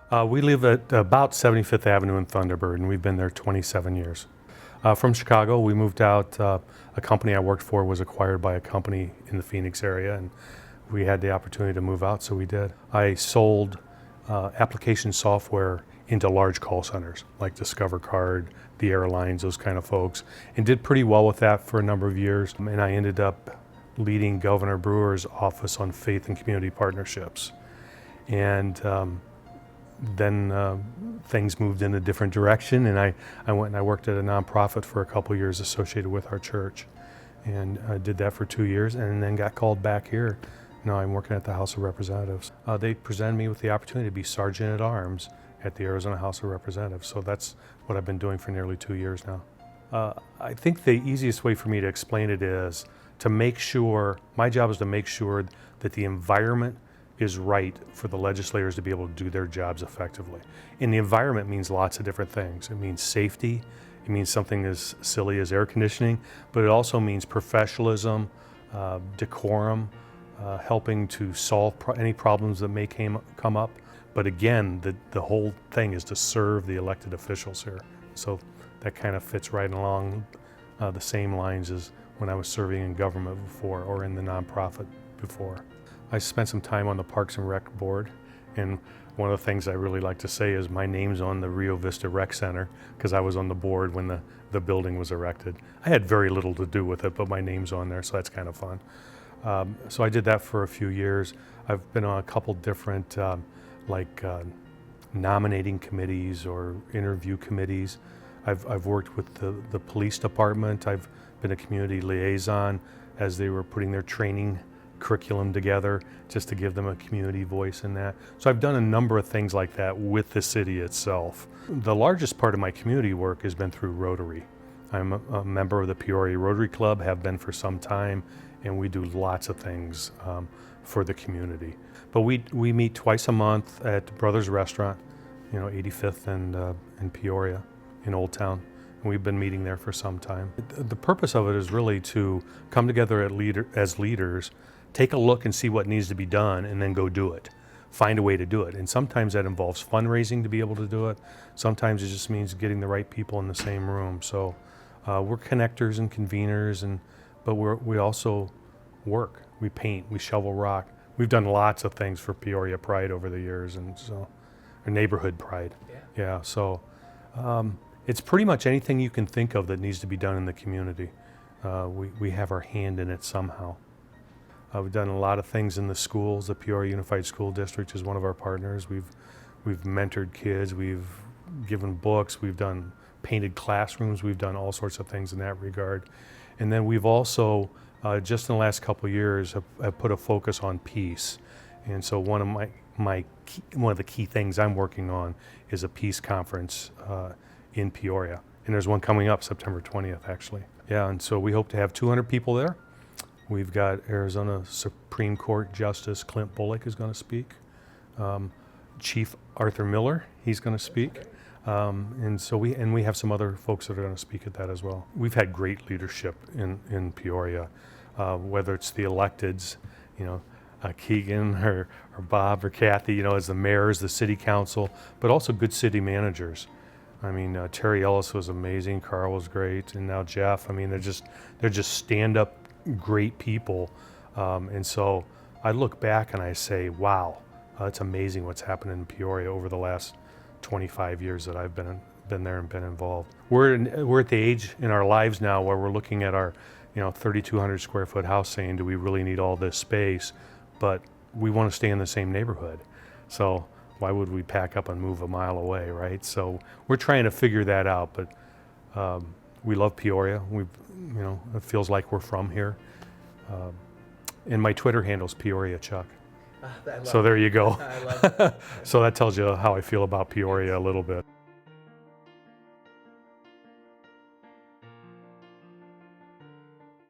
We live at about 75th Avenue in Thunderbird, and we've been there 27 years. From Chicago, we moved out. A company I worked for was acquired by a company in the Phoenix area, and we had the opportunity to move out, so we did. I sold application software into large call centers like Discover Card, the airlines, those kind of folks, and did pretty well with that for a number of years. And I ended up leading Governor Brewer's office on faith and community partnerships. And then things moved in a different direction, and I went and I worked at a nonprofit for a couple of years associated with our church, and I did that for 2 years, and then got called back here. Now I'm working at the House of Representatives. They presented me with the opportunity to be Sergeant at Arms at the Arizona House of Representatives, so that's what I've been doing for nearly 2 years now. I think the easiest way for me to explain it is to make sure, my job is to make sure that the environment is right for the legislators to be able to do their jobs effectively. And the environment means lots of different things. It means safety, it means something as silly as air conditioning, but it also means professionalism, decorum, helping to solve any problems that may come up. But again, the whole thing is to serve the elected officials here. So that kind of fits right along the same lines as when I was serving in government before, or in the nonprofit before. I spent some time on the Parks and Rec board, and one of the things I really like to say is my name's on the Rio Vista Rec Center because I was on the board when the building was erected. I had very little to do with it, but my name's on there, so that's kind of fun. So I did that for a few years. I've been on a couple different nominating committees or interview committees. I've worked with the police department. I've been a community liaison as they were putting their training curriculum together just to give them a community voice in that. So I've done a number of things like that with the city itself. The largest part of my community work has been through Rotary. I'm a member of the Peoria Rotary Club, have been for some time, and we do lots of things for the community. But we meet twice a month at Brothers Restaurant, 85th and Peoria in Old Town. And we've been meeting there for some time. The purpose of it is really to come together as leaders, take a look and see what needs to be done, and then go do it. Find a way to do it. And sometimes that involves fundraising to be able to do it. Sometimes it just means getting the right people in the same room. So we're connectors and conveners, but we also work. We paint, we shovel rock. We've done lots of things for Peoria Pride over the years, and so, or neighborhood pride. Yeah, so it's pretty much anything you can think of that needs to be done in the community. We have our hand in it somehow. We've done a lot of things in the schools. The Peoria Unified School District is one of our partners. We've mentored kids. We've given books. We've done painted classrooms. We've done all sorts of things in that regard. And then we've also, just in the last couple of years, have put a focus on peace. And so one of the key things I'm working on is a peace conference in Peoria. And there's one coming up September 20th, actually. Yeah, and so we hope to have 200 people there. We've got Arizona Supreme Court Justice Clint Bullock is going to speak. Chief Arthur Miller, he's going to speak. And so we have some other folks that are going to speak at that as well. We've had great leadership in Peoria, whether it's the electeds, Keegan or Bob or Kathy, as the mayors, the city council, but also good city managers. I mean, Terry Ellis was amazing, Carl was great, and now Jeff. I mean, they're just stand-up great people, and so I look back and I say, wow, it's amazing what's happened in Peoria over the last 25 years that I've been there and been involved. We're at the age in our lives now where we're looking at our 3,200 square foot house saying, do we really need all this space? But we want to stay in the same neighborhood, so why would we pack up and move a mile away, right? So we're trying to figure that out, but we love Peoria. It feels like we're from here. And my Twitter handle's Peoria Chuck. So there you go. I love it. So that tells you how I feel about Peoria a little bit.